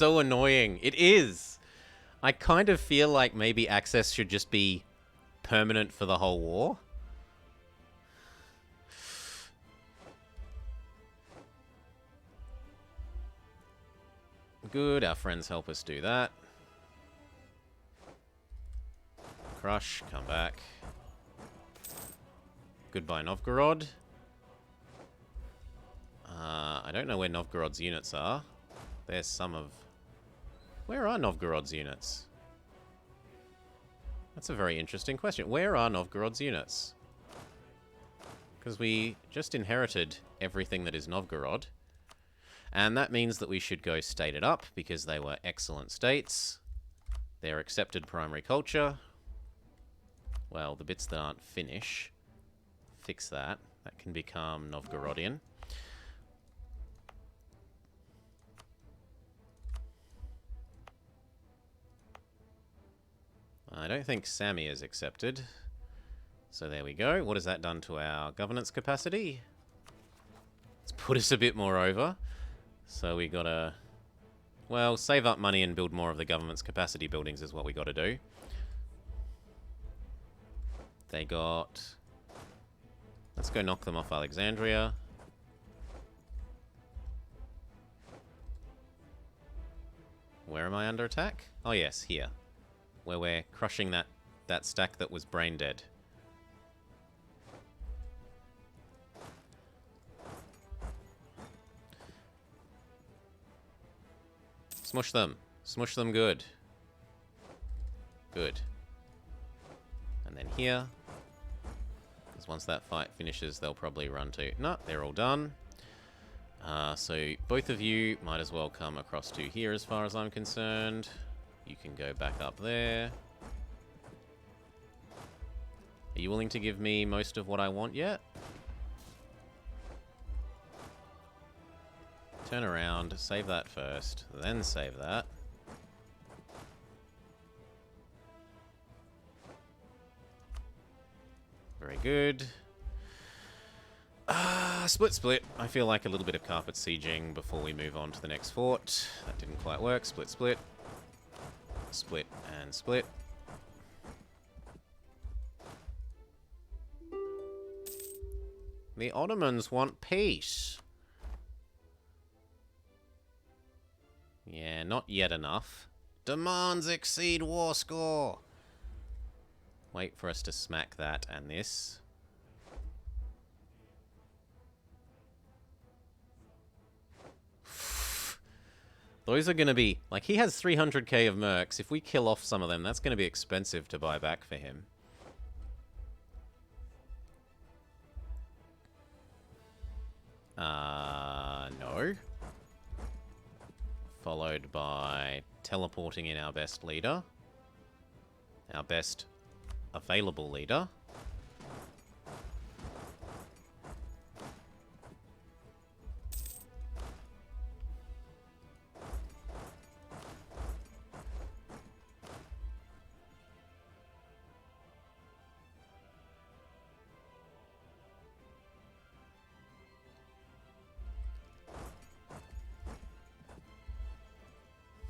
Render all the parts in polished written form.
So annoying. It is. I kind of feel like maybe access should just be permanent for the whole war. Good, our friends help us do that. Crush, come back. Goodbye, Novgorod. I don't know where Novgorod's units are. There's some of... Where are Novgorod's units? That's a very interesting question. Where are Novgorod's units? Because we just inherited everything that is Novgorod. And that means that we should go state it up, because they were excellent states. They're accepted primary culture. Well, the bits that aren't Finnish. Fix that. That can become Novgorodian. I don't think Sami is accepted. So there we go. What has that done to our governance capacity? It's put us a bit more over. So we gotta... Well, save up money and build more of the government's capacity buildings is what we gotta do. They got... Let's go knock them off Alexandria. Where am I under attack? Oh yes, here. Where we're crushing that stack that was brain dead. Smush them. Smush them good. Good. And then here. Because once that fight finishes, they'll probably run to... No, they're all done. So both of you might as well come across to here as far as I'm concerned. You can go back up there. Are you willing to give me most of what I want yet? Turn around, save that first, then save that. Very good. Split. I feel like a little bit of carpet sieging before we move on to the next fort. That didn't quite work. Split. Split and split. The Ottomans want peace. Yeah, not yet enough. Demands exceed war score. Wait for us to smack that and this. Those are going to be... Like, he has 300k of mercs. If we kill off some of them, that's going to be expensive to buy back for him. No. Followed by teleporting in our best leader. Our best available leader.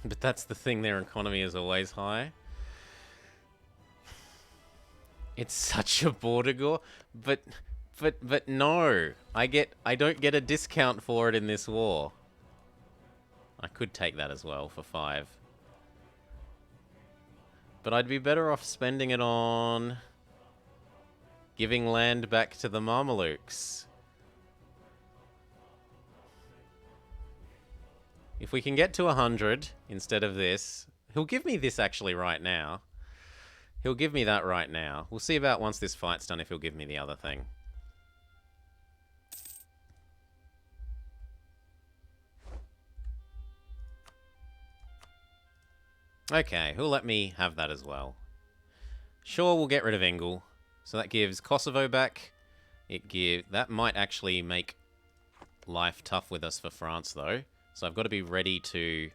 But that's the thing, their economy is always high. It's such a border gore, but no. I don't get a discount for it in this war. I could take that as well for 5. But I'd be better off spending it on giving land back to the Mamelukes. If we can get to 100 instead of this... He'll give me this actually right now. He'll give me that right now. We'll see about once this fight's done if he'll give me the other thing. Okay, who'll let me have that as well? Sure, we'll get rid of Engel. So that gives Kosovo back. That might actually make life tough with us for France, though. So I've got to be ready to...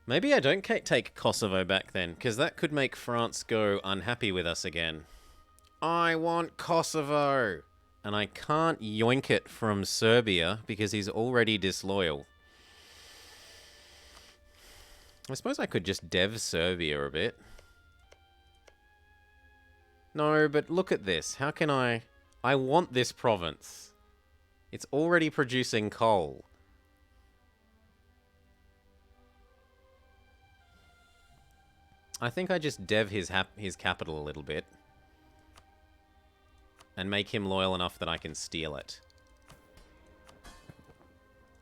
Maybe I don't take Kosovo back then, because that could make France go unhappy with us again. I want Kosovo! And I can't yoink it from Serbia because he's already disloyal. I suppose I could just dev Serbia a bit. No, but look at this. How can I... I want this province. It's already producing coal. I think I just dev his capital a little bit. And make him loyal enough that I can steal it.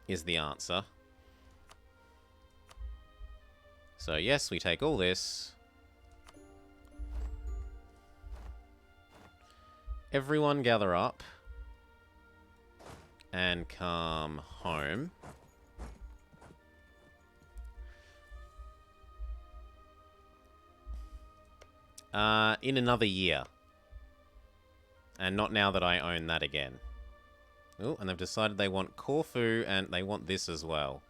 Is the answer. So yes, we take all this. Everyone gather up. And come home. In another year. And not now that I own that again. Oh, and they've decided they want Corfu and they want this as well.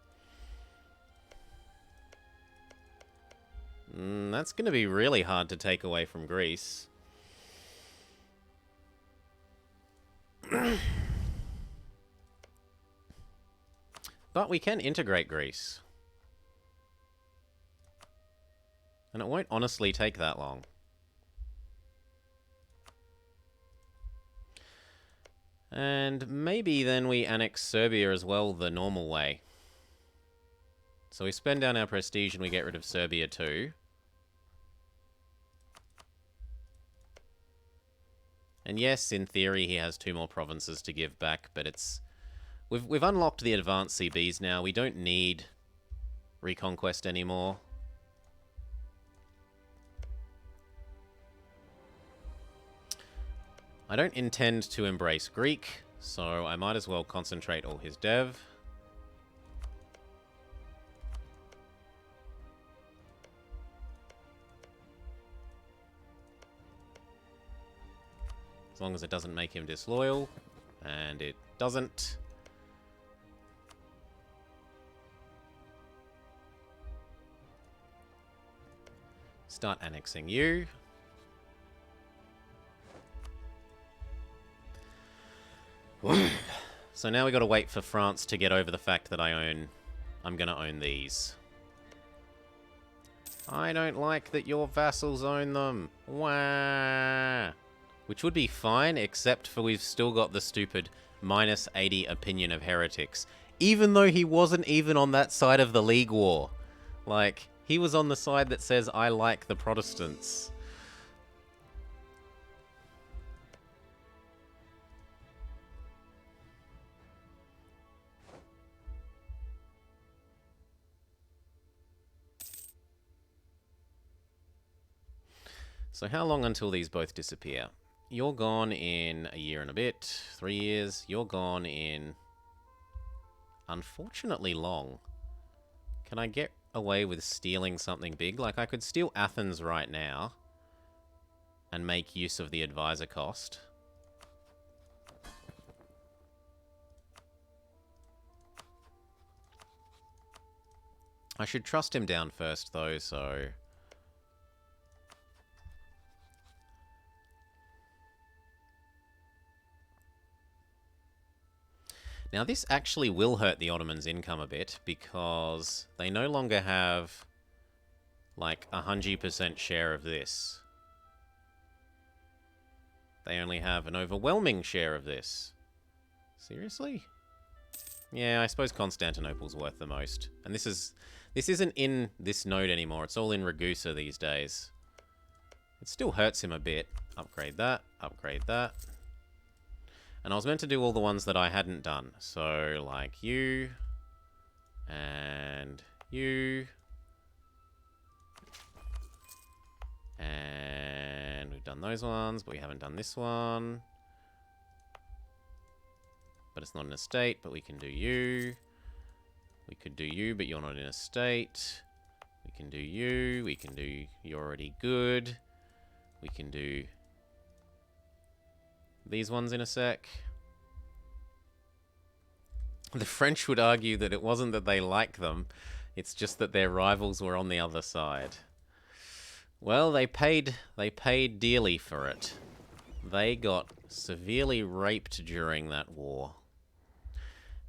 That's going to be really hard to take away from Greece. But we can integrate Greece. And it won't honestly take that long. And maybe then we annex Serbia as well the normal way. So we spend down our prestige and we get rid of Serbia too. And yes, in theory he has 2 more provinces to give back, but it's... We've unlocked the advanced CBs now. We don't need Reconquest anymore. I don't intend to embrace Greek, so I might as well concentrate all his dev. As long as it doesn't make him disloyal, and it doesn't. Start annexing you. So now we got to wait for France to get over the fact that I'm going to own these. I don't like that your vassals own them. Wah! Which would be fine, except for we've still got the stupid -80 opinion of heretics. Even though he wasn't even on that side of the League War. Like, he was on the side that says, I like the Protestants. So how long until these both disappear? You're gone in a year and a bit, 3 years. You're gone in, unfortunately, long. Can I get away with stealing something big? Like, I could steal Athens right now and make use of the advisor cost. I should trust him down first, though, so... Now, this actually will hurt the Ottomans' income a bit, because they no longer have, like, 100% share of this. They only have an overwhelming share of this. Seriously? Yeah, I suppose Constantinople's worth the most. And this isn't in this node anymore. It's all in Ragusa these days. It still hurts him a bit. Upgrade that. Upgrade that. And I was meant to do all the ones that I hadn't done. So, like you. And you. And we've done those ones, but we haven't done this one. But it's not an estate, but we can do you. We could do you, but you're not in a state. We can do you. We can do you're already good. We can do these ones in a sec. The French would argue that it wasn't that they like them, it's just that their rivals were on the other side. Well, they paid dearly for it. they got severely raped during that war.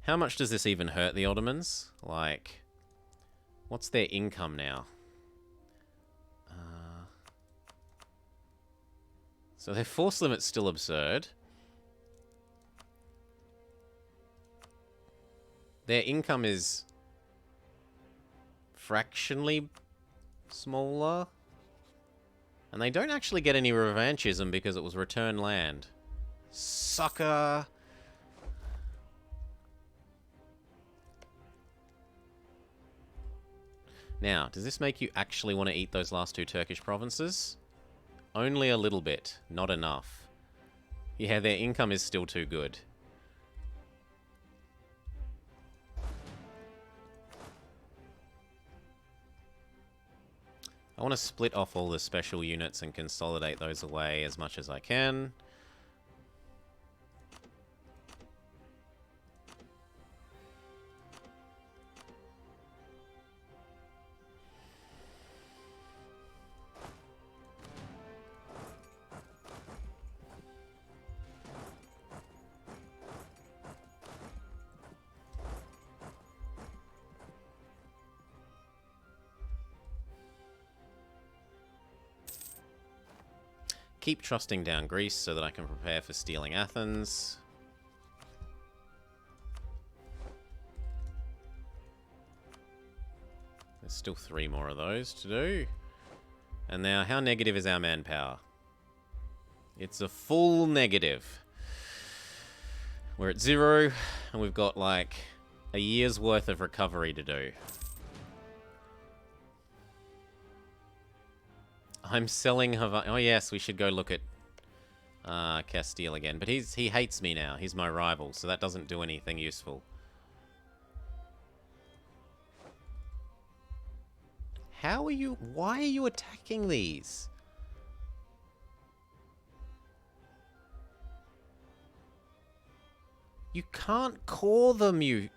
How much does this even hurt the Ottomans? Like, what's their income now? So their force limit's still absurd. Their income is fractionally smaller. And they don't actually get any revanchism because it was returned land. Sucker! Now, does this make you actually want to eat those last two Turkish provinces? Only a little bit, not enough. Yeah, their income is still too good. I want to split off all the special units and consolidate those away as much as I can. Keep trusting down Greece so that I can prepare for stealing Athens. There's still 3 more of those to do. And now, how negative is our manpower? It's a full negative. We're at 0, and we've got like a year's worth of recovery to do. I'm selling Havana. Oh yes, we should go look at Castile again. But he hates me now. He's my rival, so that doesn't do anything useful. How are you... Why are you attacking these? You can't core them, you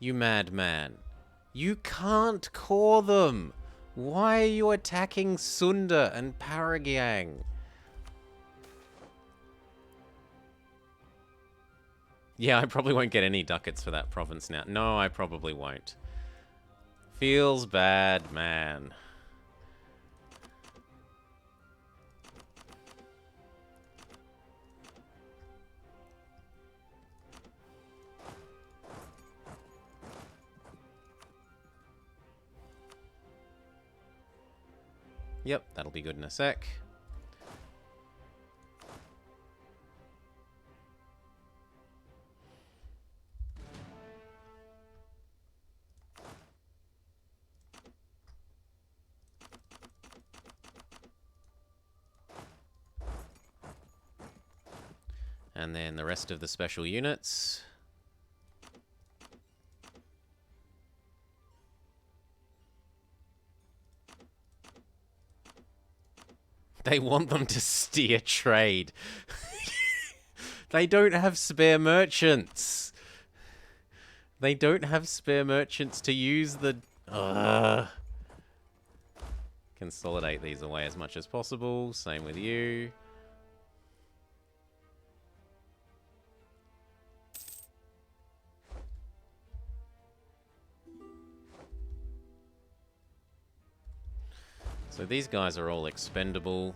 madman. You can't core them. Why are you attacking Sunda and Paragyang? Yeah, I probably won't get any ducats for that province now. No, I probably won't. Feels bad, man. Yep, that'll be good in a sec. And then the rest of the special units. They want them to steer trade. They don't have spare merchants. They don't have spare merchants to use the... Consolidate these away as much as possible. Same with you. So these guys are all expendable.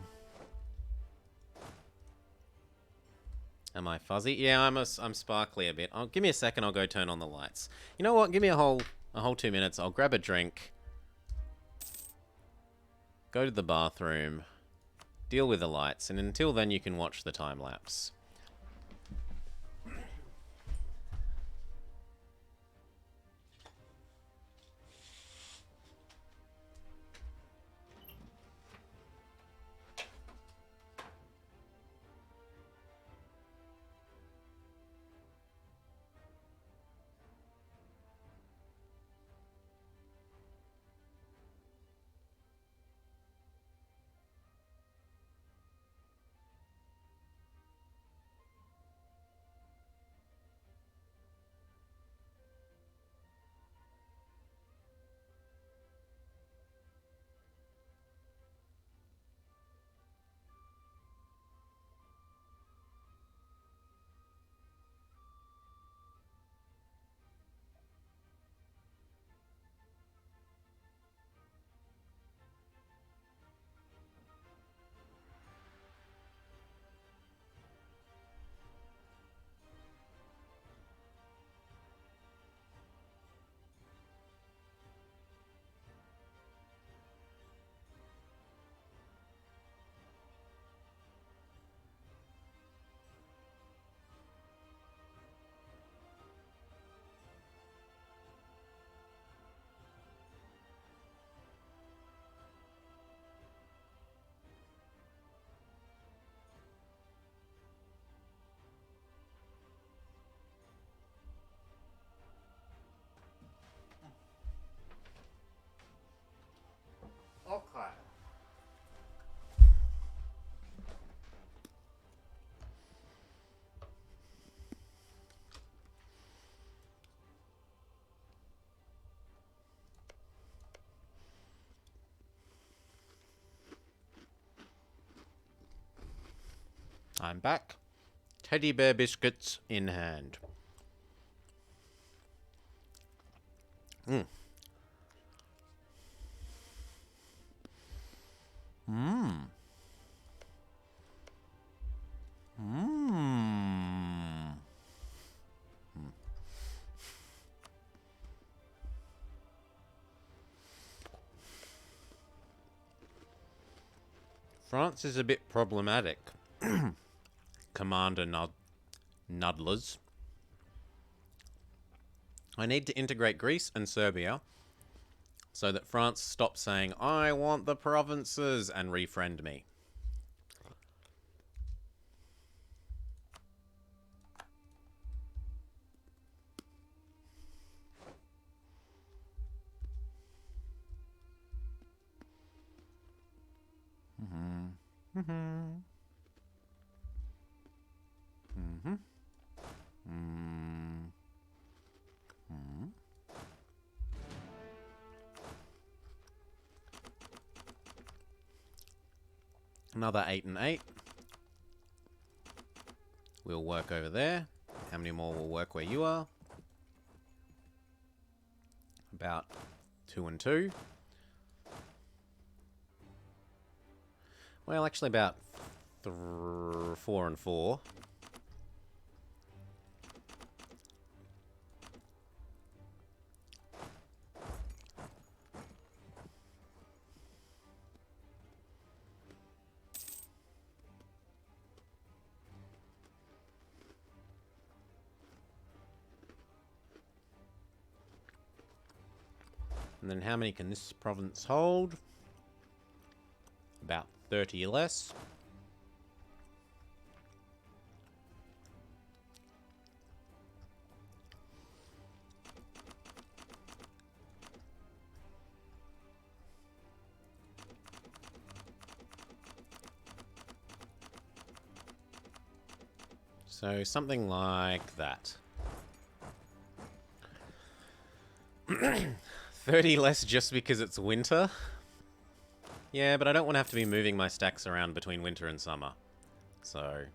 Am I fuzzy? Yeah, I'm sparkly a bit. Give me a second, I'll go turn on the lights. You know what? Give me a whole 2 minutes. I'll grab a drink. Go to the bathroom. Deal with the lights. And until then, you can watch the time lapse. I'm back. Teddy bear biscuits in hand. Mmm. Mmm. Mmm. France is a bit problematic. Commander Nudlers. I need to integrate Greece and Serbia so that France stops saying, I want the provinces, and refriend me. Another 8 and 8. We'll work over there. How many more will work where you are? About 2 and 2. Well, actually about 4 and 4. And then how many can this province hold? About 30 less. So something like that. 30 less just because it's winter? Yeah, but I don't want to have to be moving my stacks around between winter and summer. So...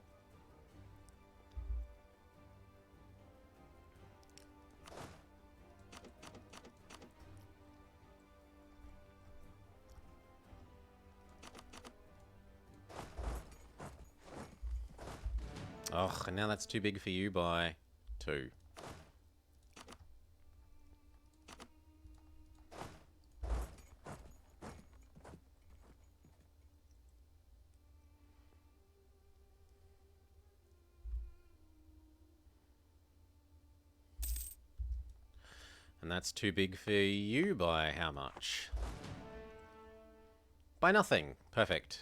oh, and now that's too big for you by 2. And that's too big for you by how much? By nothing. Perfect.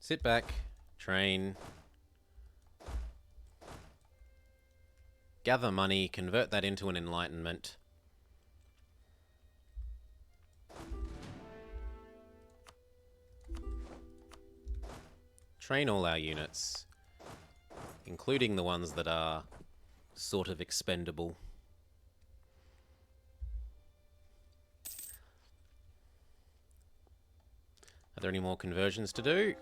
Sit back. Train. Gather money. Convert that into an enlightenment. Train all our units. Including the ones that are sort of expendable. Are there any more conversions to do?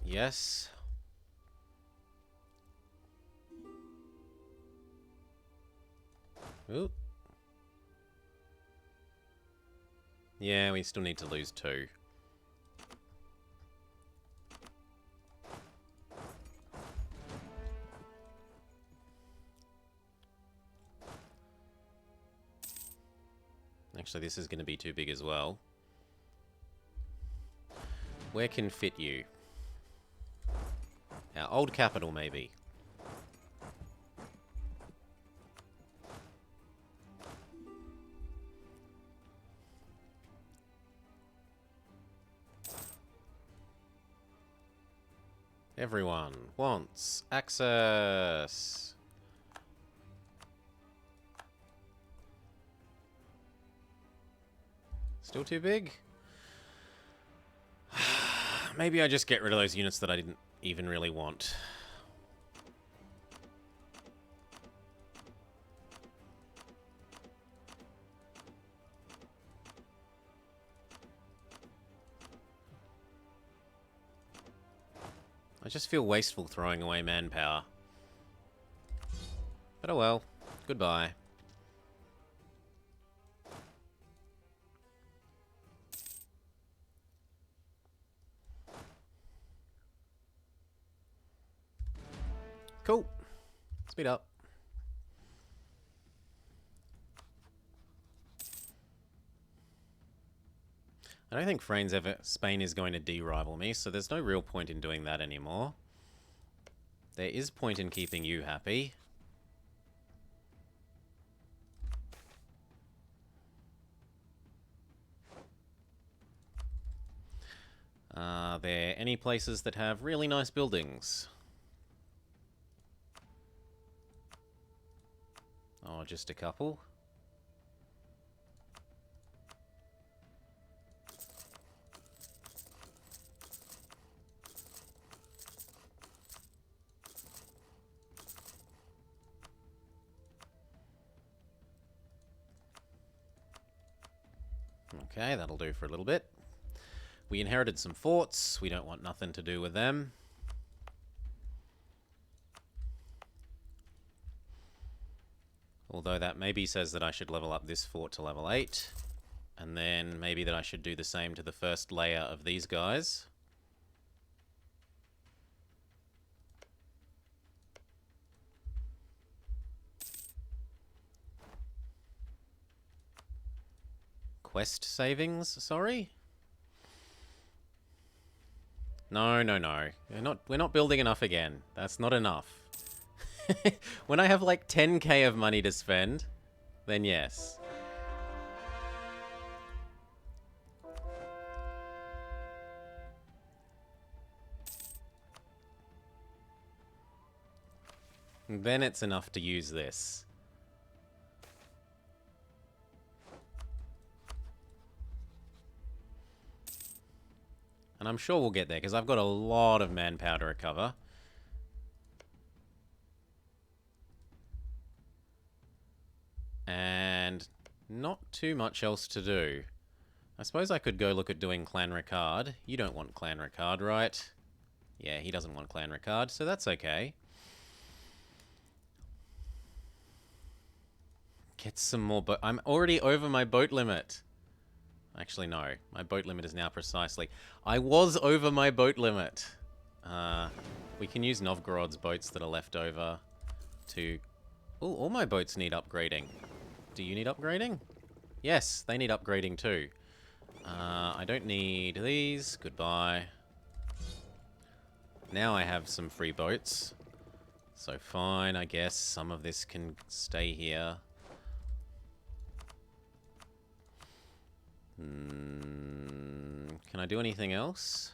Yes. Ooh. Yeah, we still need to lose 2. Actually, this is going to be too big as well. Where can fit you? Our old capital, maybe. Everyone wants access. Still too big? Maybe I just get rid of those units that I didn't even really want. I I just feel wasteful throwing away manpower. But oh well. Goodbye. Cool. Speed up. I don't think Spain is going to de-rival me, so there's no real point in doing that anymore. There is point in keeping you happy. Are there any places that have really nice buildings? Oh, just a couple. Okay, that'll do for a little bit. We inherited some forts. We don't want nothing to do with them. Although that maybe says that I should level up this fort to level 8. And then maybe that I should do the same to the first layer of these guys. Quest savings, sorry? No, no, no. We're not building enough again. That's not enough. When I have like 10k of money to spend, then yes. Then it's enough to use this. And I'm sure we'll get there, because I've got a lot of manpower to recover. And not too much else to do. I suppose I could go look at doing Clan Ricard. You don't want Clan Ricard, right? Yeah, he doesn't want Clan Ricard, so that's okay. Get some more boat. I'm already over my boat limit. Actually, no. My boat limit is now precisely... I was over my boat limit. We can use Novgorod's boats that are left over to... Oh, all my boats need upgrading. Do you need upgrading? Yes, they need upgrading too. I don't need these. Goodbye. Now I have some free boats. So fine, I guess. Some of this can stay here. Can I do anything else?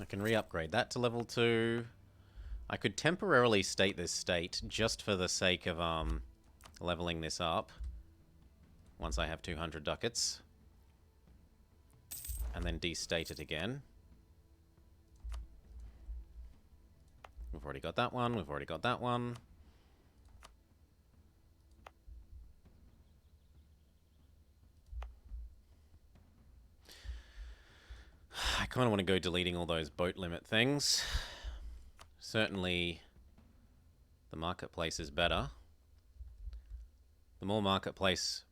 I can re-upgrade that to level 2. I could temporarily state this state just for the sake of leveling this up. Once I have 200 ducats. And then destate it again. We've already got that one. We've already got that one. I kind of want to go deleting all those boat limit things. Certainly, the marketplace is better. The more marketplace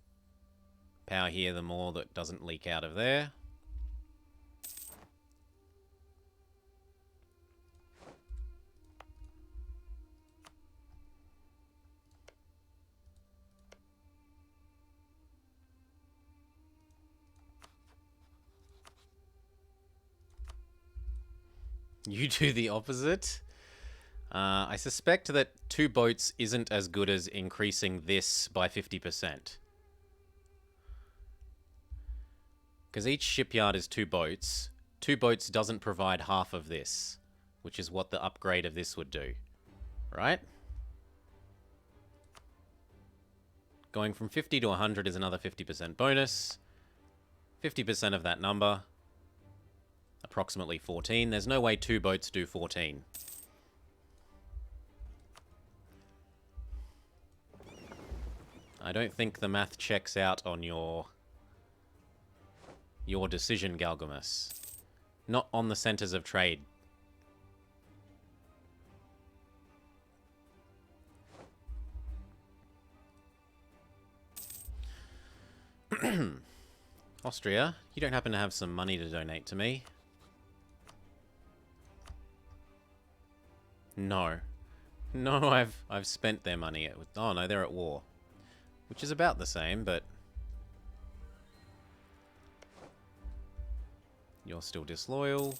power here, the more that doesn't leak out of there. You do the opposite. I suspect that 2 boats isn't as good as increasing this by 50%. Because each shipyard is 2 boats. 2 boats doesn't provide half of this, which is what the upgrade of this would do. Right? Going from 50 to 100 is another 50% bonus. 50% of that number. Approximately 14. There's no way 2 boats do 14. I don't think the math checks out on your decision, Galgamus. Not on the centers of trade. Austria, you don't happen to have some money to donate to me? No. No, I've spent their money. Oh no, they're at war. Which is about the same, but... You're still disloyal.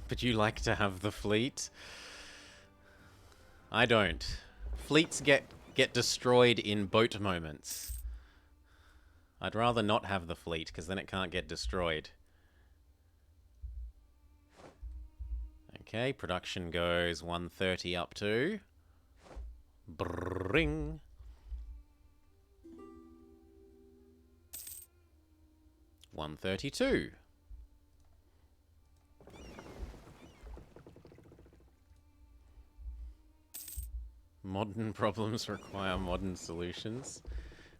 But you like to have the fleet? I don't. Fleets get destroyed in boat moments. I'd rather not have the fleet, because then it can't get destroyed. Okay, production goes 130 up to... Bring. 132. Modern problems require modern solutions.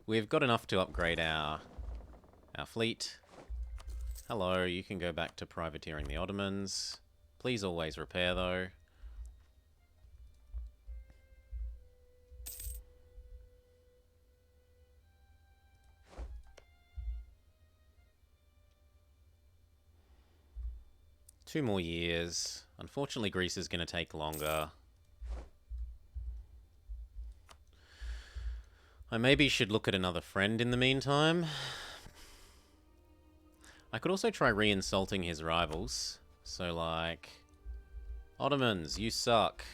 We've got enough to upgrade our fleet. Hello, you can go back to privateering the Ottomans. Please always repair, though. Two more years. Unfortunately, Greece is going to take longer. I maybe should look at another friend in the meantime. I could also try re-insulting his rivals. So, like... Ottomans, you suck.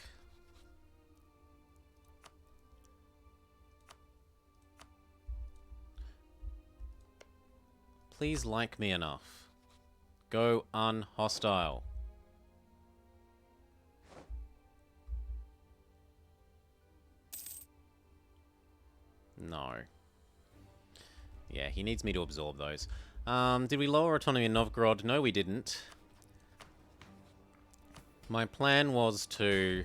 Please like me enough. Go unhostile. No. Yeah, he needs me to absorb those. Did we lower autonomy in Novgorod? No, we didn't. My plan was to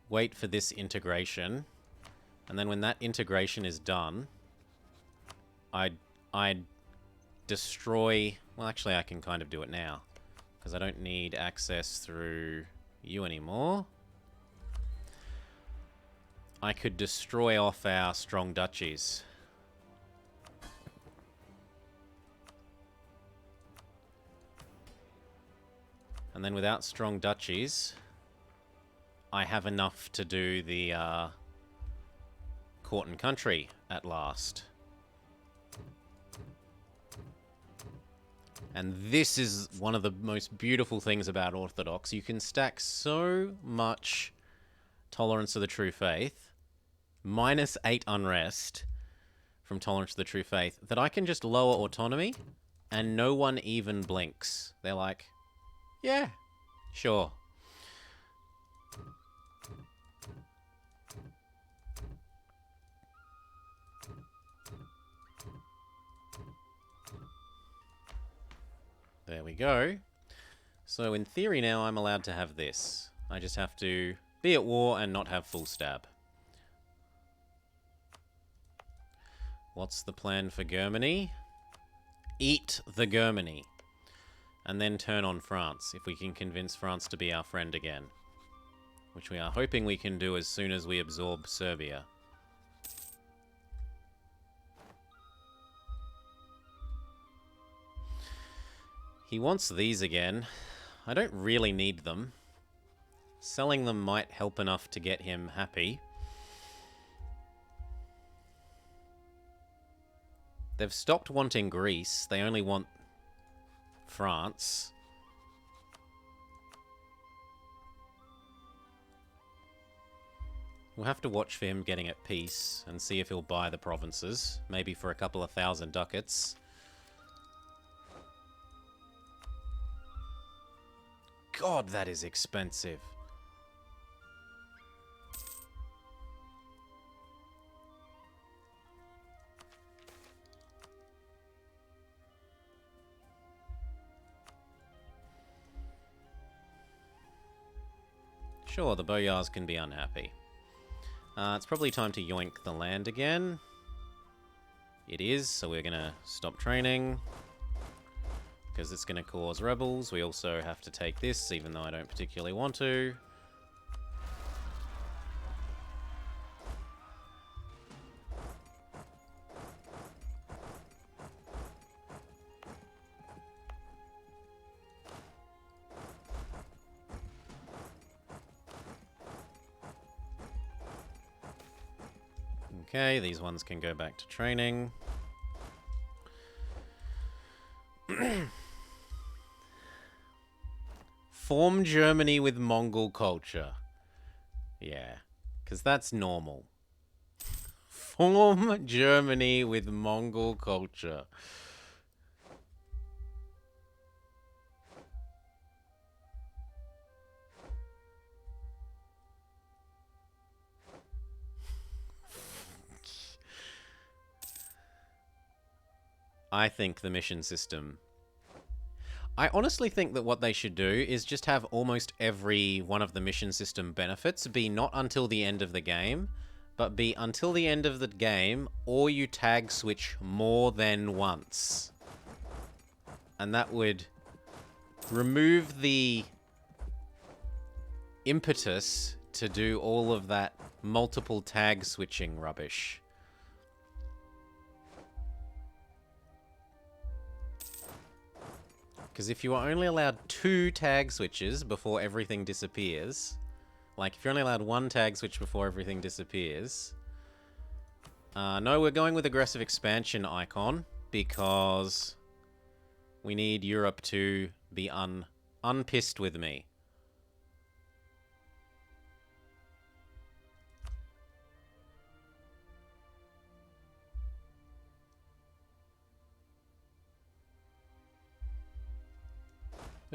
wait for this integration, and then when that integration is done, I'd destroy... Well, actually, I can kind of do it now, because I don't need access through you anymore. I could destroy off our strong duchies. And then without strong duchies, I have enough to do the court and country at last. And this is one of the most beautiful things about Orthodox. You can stack so much tolerance of the true faith, -8 unrest from tolerance to the true faith, that I can just lower autonomy and no one even blinks. They're like, yeah, sure. There we go. So in theory now I'm allowed to have this. I just have to be at war and not have full stab. What's the plan for Germany? Eat the Germany. And then turn on France, if we can convince France to be our friend again. Which we are hoping we can do as soon as we absorb Serbia. He wants these again. I don't really need them. Selling them might help enough to get him happy. They've stopped wanting Greece. They only want France. We'll have to watch for him getting at peace and see if he'll buy the provinces. Maybe for a couple of 1,000 ducats. God, that is expensive. Sure, the boyars can be unhappy. It's probably time to yoink the land again. It is, so we're going to stop training. Because it's going to cause rebels. We also have to take this, even though I don't particularly want to. Okay, these ones can go back to training. Form Germany with Mongol culture. Yeah, because that's normal. Form Germany with Mongol culture. I think the mission system... I honestly think that what they should do is just have almost every one of the mission system benefits be not until the end of the game, but be until the end of the game, or you tag switch more than once. And that would remove the impetus to do all of that multiple tag switching rubbish. Because if you are only allowed 2 tag switches before everything disappears, like if you're only allowed 1 tag switch before everything disappears, no, we're going with aggressive expansion icon because we need Europe to be unpissed with me.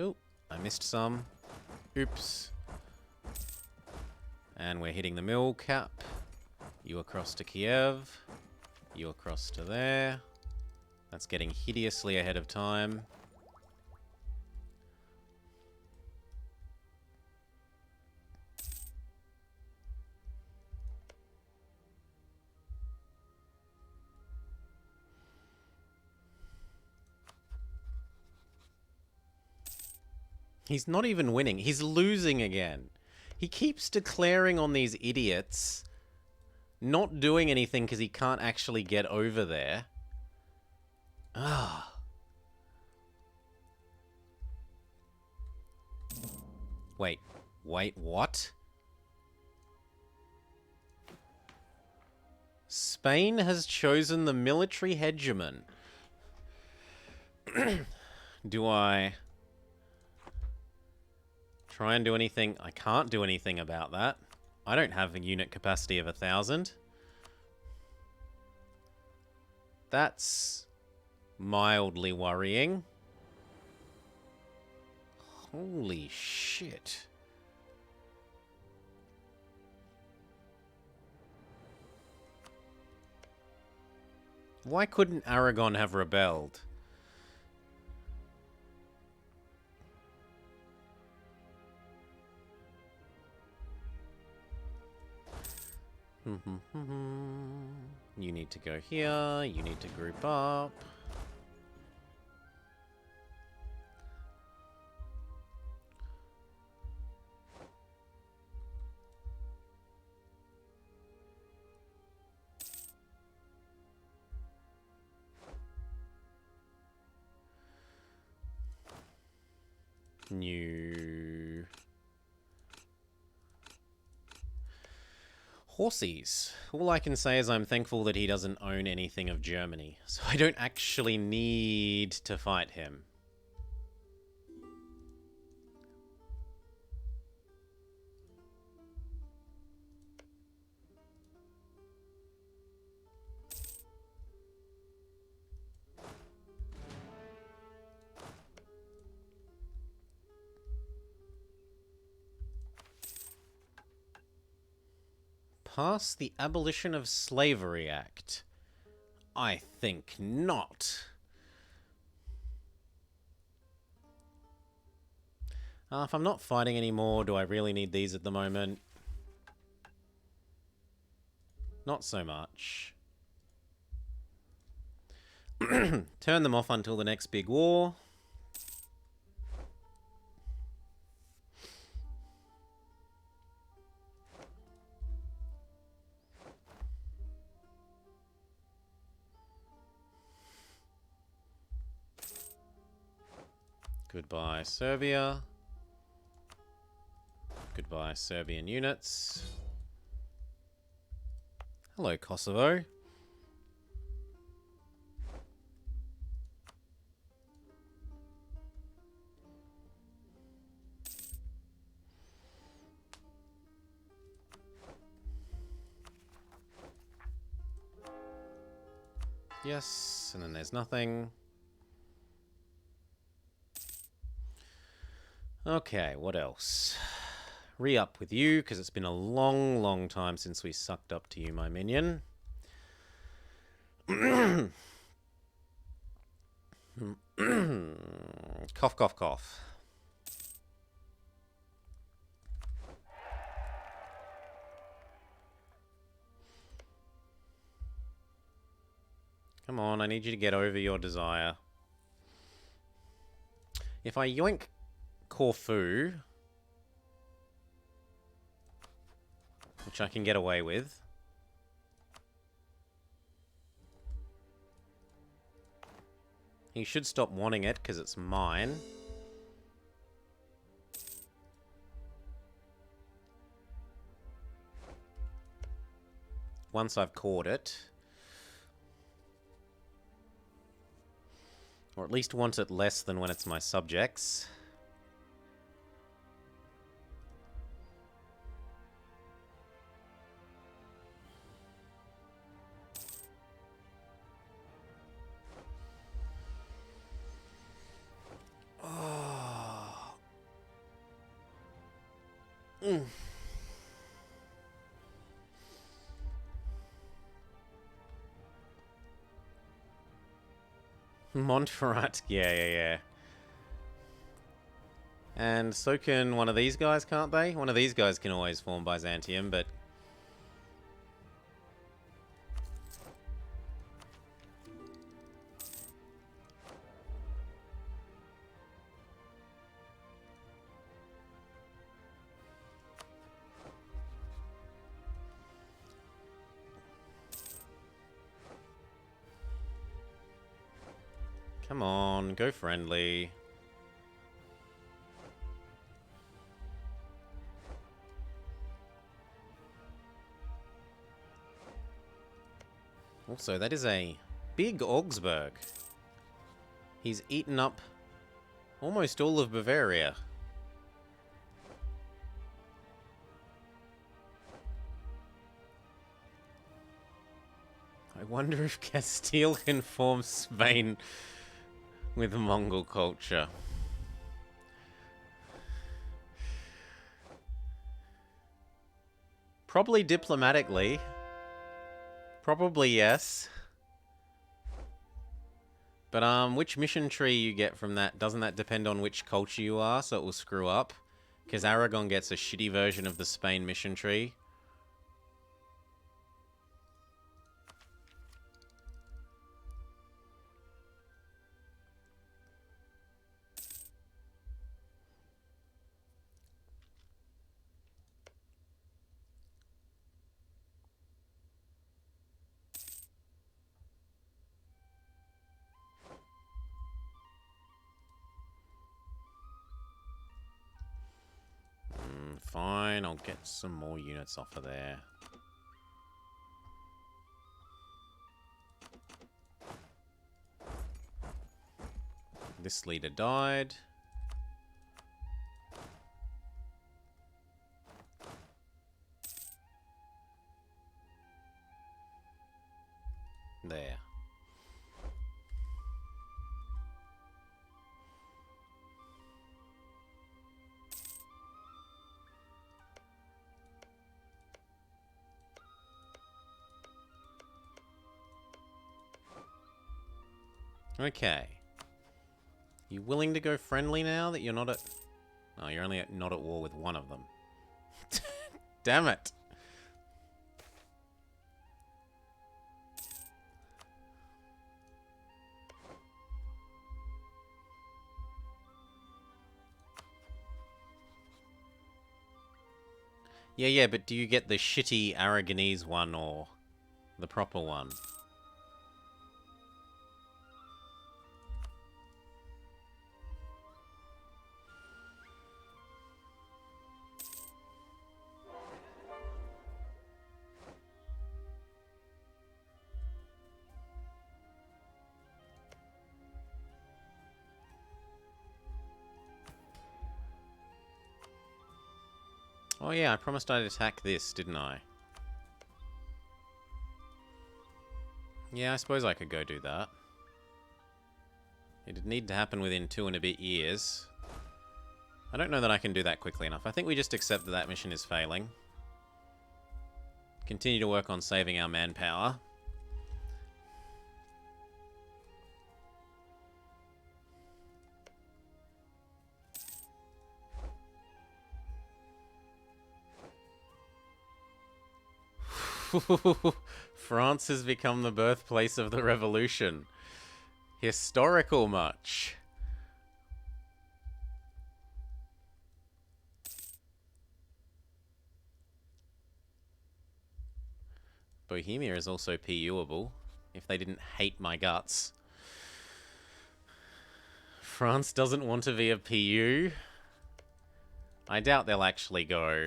Oh, I missed some. Oops. And we're hitting the mill cap. You across to Kiev. You across to there. That's getting hideously ahead of time. He's not even winning. He's losing again. He keeps declaring on these idiots, not doing anything because he can't actually get over there. Ah. Wait, what? Spain has chosen the military hegemon. Do I try and do anything? I can't do anything about that. I don't have a unit capacity of 1,000. That's mildly worrying. Holy shit. Why couldn't Aragon have rebelled? You need to go here. You need to group up. New horsies. All I can say is I'm thankful that he doesn't own anything of Germany, so I don't actually need to fight him. Pass the Abolition of Slavery Act? I think not. If I'm not fighting anymore, do I really need these at the moment? Not so much. Turn them off until the next big war. Goodbye, Serbia. Goodbye, Serbian units. Hello, Kosovo. Yes, and then there's nothing. Okay, what else? Re-up with you, because it's been a long, long time since we sucked up to you, my minion. Cough, cough, cough. Come on, I need you to get over your desire. If I yoink Corfu, which I can get away with, he should stop wanting it because it's mine. Once I've caught it. Or at least want it less than when it's my subjects. Oh. Montferrat, yeah. And so can one of these guys, can't they? One of these guys can always form Byzantium, but... Come on, go friendly. Also, that is a big Augsburg. He's eaten up almost all of Bavaria. I wonder if Castile can form Spain with Mongol culture. Probably diplomatically. Probably yes. But which mission tree you get from that, doesn't that depend on which culture you are, so it will screw up? Because Aragon gets a shitty version of the Spain mission tree. Fine, I'll get some more units off of there. This leader died. There. Okay. You willing to go friendly now that you're not at... Oh, you're only not at war with one of them. Damn it! Yeah, but do you get the shitty Aragonese one or the proper one? Oh yeah, I promised I'd attack this, didn't I? Yeah, I suppose I could go do that. It'd need to happen within 2 and a bit years. I don't know that I can do that quickly enough. I think we just accept that that mission is failing. Continue to work on saving our manpower. France has become the birthplace of the revolution. Historical much. Bohemia is also PUable, if they didn't hate my guts. France doesn't want to be a PU. I doubt they'll actually go.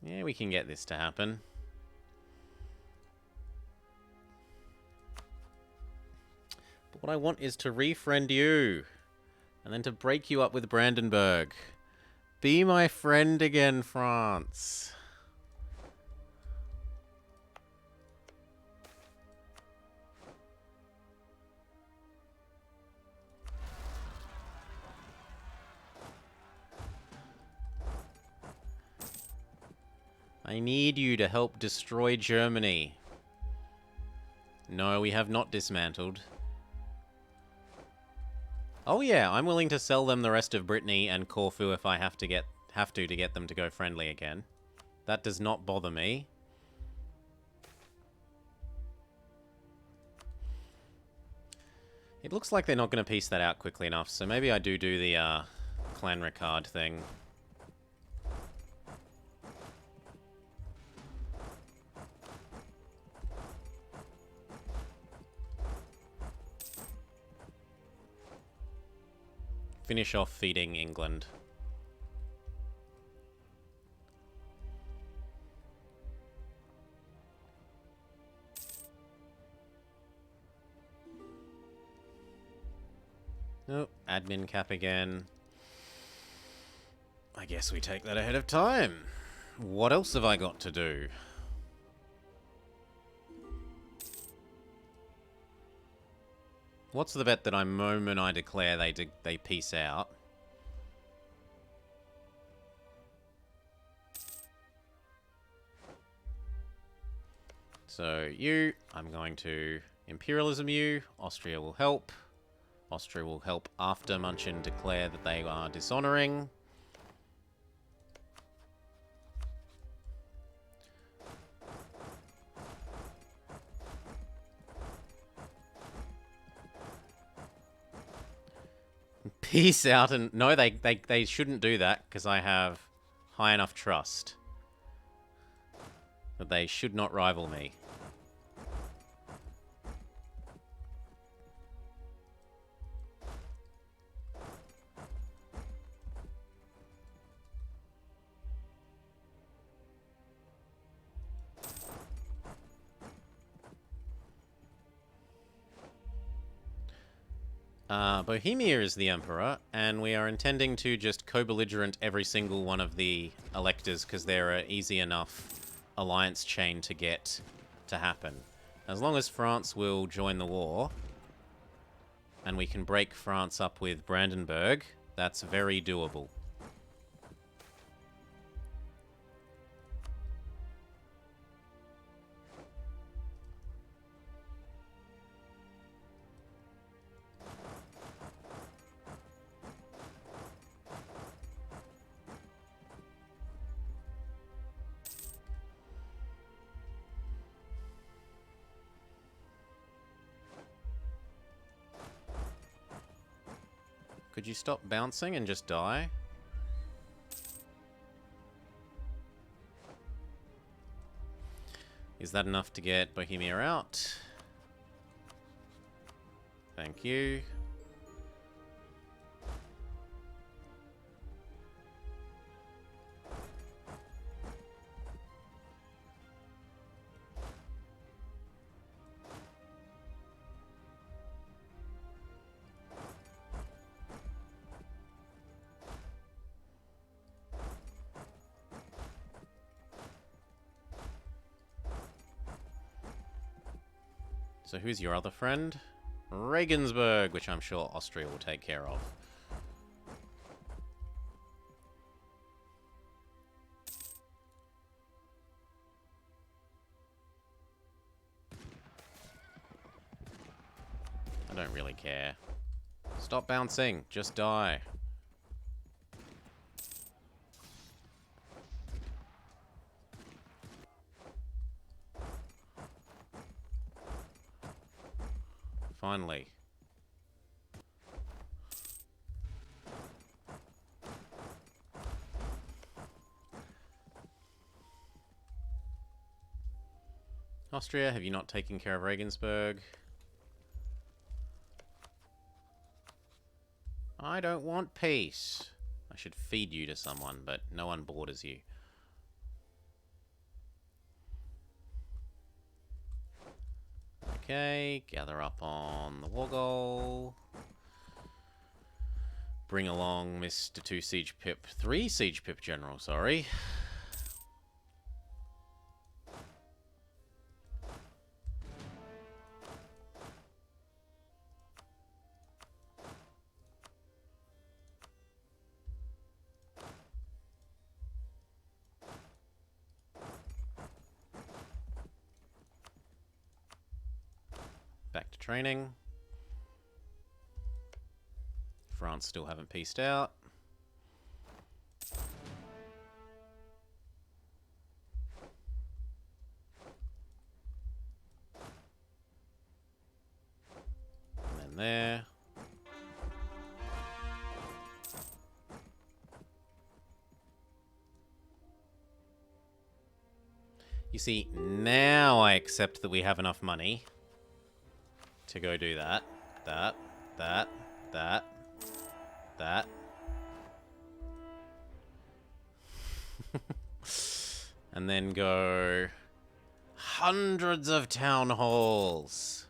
Yeah, we can get this to happen. But what I want is to refriend you. And then to break you up with Brandenburg. Be my friend again, France. I need you to help destroy Germany. No, we have not dismantled. Oh yeah, I'm willing to sell them the rest of Brittany and Corfu if I have to get them to go friendly again. That does not bother me. It looks like they're not going to piece that out quickly enough, so maybe I do the Clan Ricard thing. Finish off feeding England. Oh, admin cap again. I guess we take that ahead of time. What else have I got to do? What's the bet that moment I declare they peace out? So you, I'm going to imperialism you. Austria will help. Austria will help after Munchin declare that they are dishonoring. Peace out, and no, they shouldn't do that because I have high enough trust that they should not rival me. Bohemia is the Emperor, and we are intending to just co-belligerent every single one of the electors because they're an easy enough alliance chain to get to happen. As long as France will join the war, and we can break France up with Brandenburg, that's very doable. Could you stop bouncing and just die? Is that enough to get Bohemia out? Thank you. So who's your other friend? Regensburg, which I'm sure Austria will take care of. I don't really care. Stop bouncing. Just die. Finally. Austria, have you not taken care of Regensburg? I don't want peace. I should feed you to someone, but no one borders you. Okay, gather up on the war goal. Bring along Mr. 2 Siege Pip, 3 Siege Pip General, sorry. Back to training. France still haven't pieced out. And then there. You see, now I accept that we have enough money to go do that, that. And then go hundreds of town halls.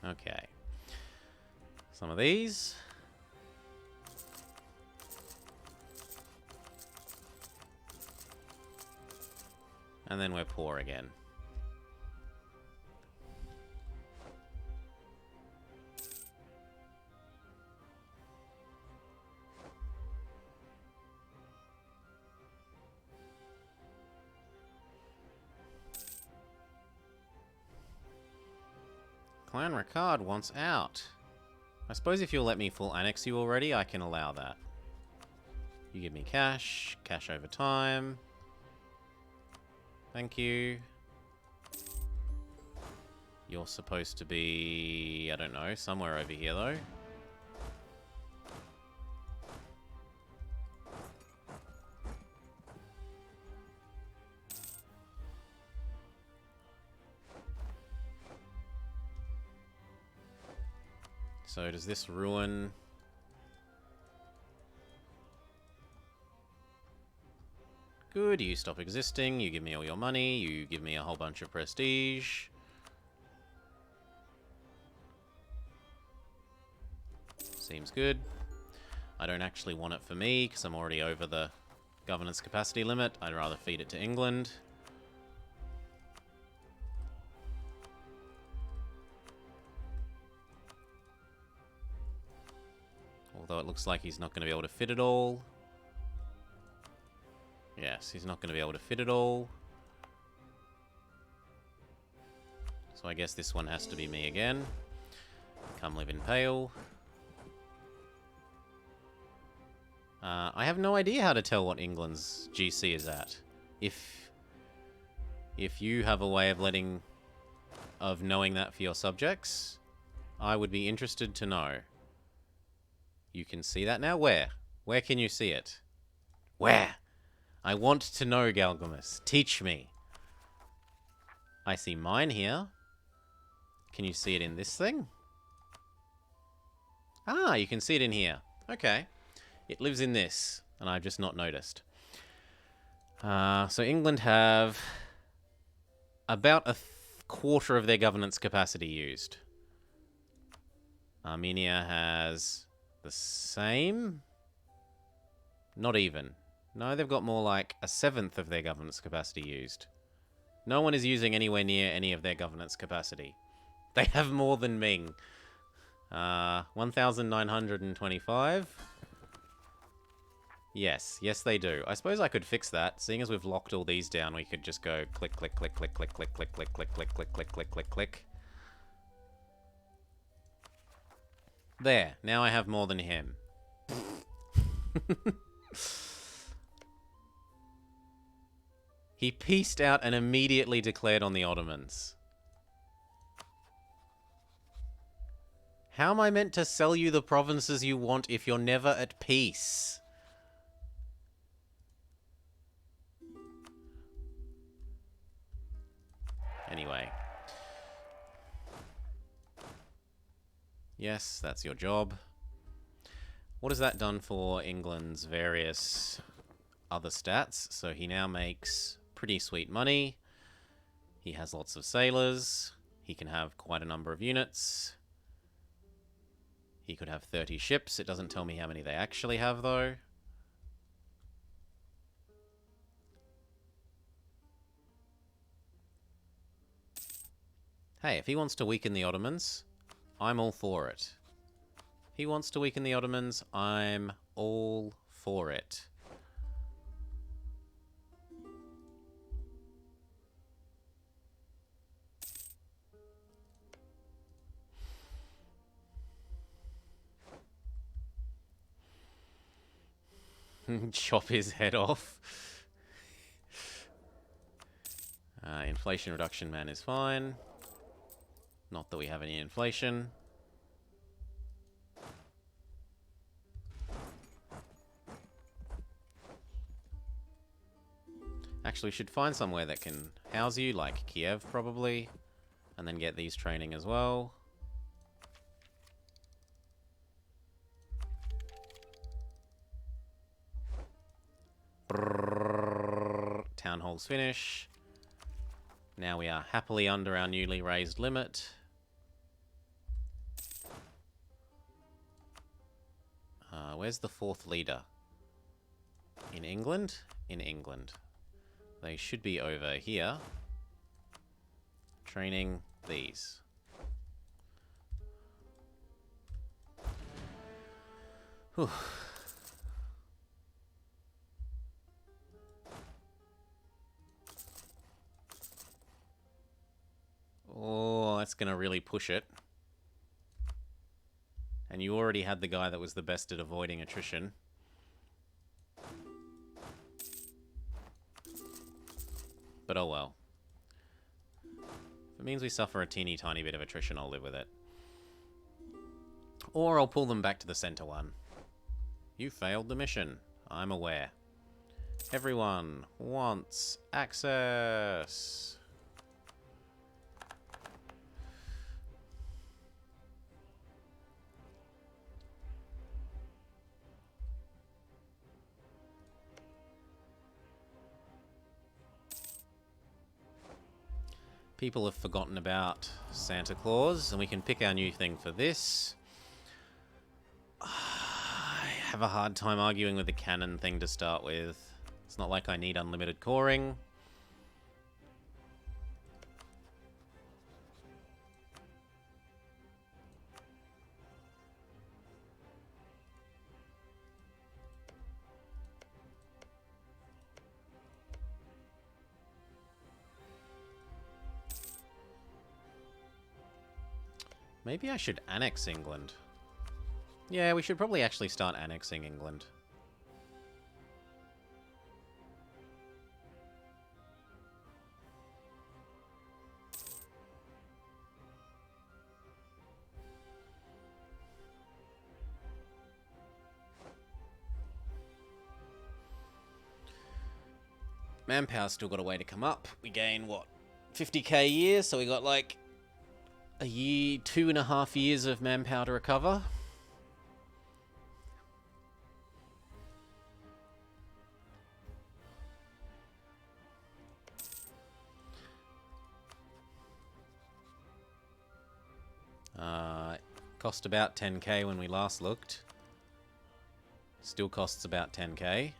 Okay. Some of these. And then we're poor again. Clan Ricard wants out. I suppose if you'll let me full annex you already, I can allow that. You give me cash. Cash over time. Thank you. You're supposed to be, I don't know, somewhere over here though. So does this ruin... Good, you stop existing, you give me all your money, you give me a whole bunch of prestige. Seems good. I don't actually want it for me, because I'm already over the governance capacity limit. I'd rather feed it to England. Although it looks like he's not going to be able to fit it all. Yes, he's not going to be able to fit it all. So I guess this one has to be me again. Come live in Pale. I have no idea how to tell what England's GC is at. If you have a way of knowing that for your subjects, I would be interested to know. You can see that now? Where? Where can you see it? Where? I want to know, Galgamus. Teach me. I see mine here. Can you see it in this thing? Ah, you can see it in here. Okay. It lives in this, and I've just not noticed. So England have about a quarter of their governance capacity used. Armenia has the same? Not even. No, they've got more like a seventh of their governance capacity used. No one is using anywhere near any of their governance capacity. They have more than Ming. 1,925. Yes, they do. I suppose I could fix that. Seeing as we've locked all these down, we could just go click, click, click, click, click, click, click, click, click, click, click, click, click, click, click. There. Now I have more than him. He pieced out and immediately declared on the Ottomans. How am I meant to sell you the provinces you want if you're never at peace? Anyway. Yes, that's your job. What has that done for England's various other stats? So he now makes pretty sweet money. He has lots of sailors. He can have quite a number of units. He could have 30 ships. It doesn't tell me how many they actually have, though. Hey, if he wants to weaken the Ottomans, I'm all for it. He wants to weaken the Ottomans, I'm all for it. Chop his head off. Inflation reduction man is fine. Not that we have any inflation. Actually, we should find somewhere that can house you, like Kiev probably, and then get these training as well. Town halls finish. Now we are happily under our newly raised limit. Where's the fourth leader? In England? In England. They should be over here. Training these. Whew. Oh, that's going to really push it. And you already had the guy that was the best at avoiding attrition. But oh well. If it means we suffer a teeny tiny bit of attrition, I'll live with it. Or I'll pull them back to the center one. You failed the mission. I'm aware. Everyone wants access. People have forgotten about Santa Claus, and we can pick our new thing for this. I have a hard time arguing with the cannon thing to start with. It's not like I need unlimited coring. Maybe I should annex England. Yeah, we should probably actually start annexing England. Manpower's still got a way to come up. We gain, what, 50k a year? So we got like a year, 2.5 years of manpower to recover. Cost about 10k when we last looked. Still costs about 10k.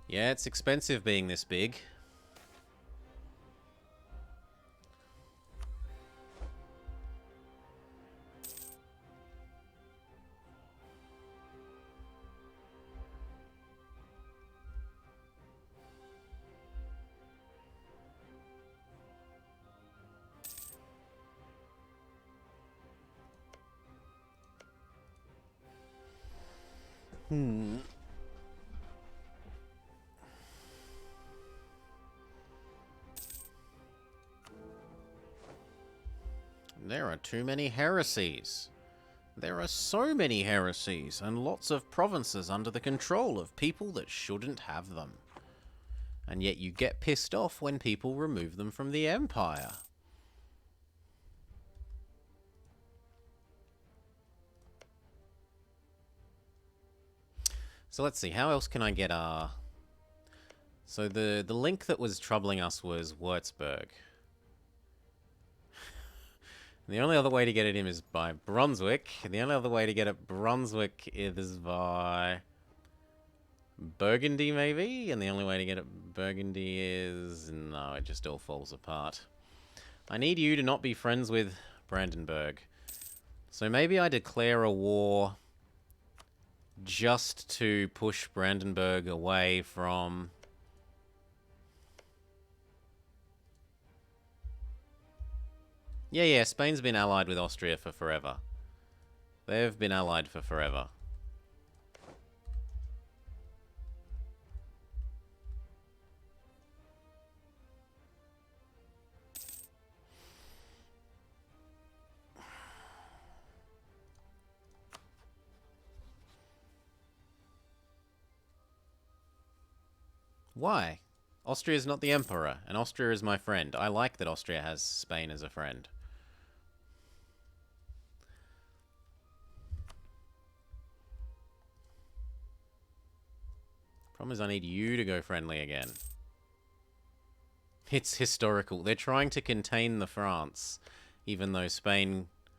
Yeah, it's expensive being this big. There are too many heresies. There are so many heresies, and lots of provinces under the control of people that shouldn't have them. And yet you get pissed off when people remove them from the Empire. So let's see, how else can I get our... So the link that was troubling us was Würzburg. The only other way to get at him is by Brunswick. The only other way to get at Brunswick is by Burgundy, maybe? And the only way to get at Burgundy is... No, it just all falls apart. I need you to not be friends with Brandenburg. So maybe I declare a war just to push Brandenburg away from... Yeah, Spain's been allied with Austria for forever. They've been allied for forever. Why? Austria is not the emperor, and Austria is my friend. I like that Austria has Spain as a friend. Problem is I need you to go friendly again. It's historical. They're trying to contain the France, even though Spain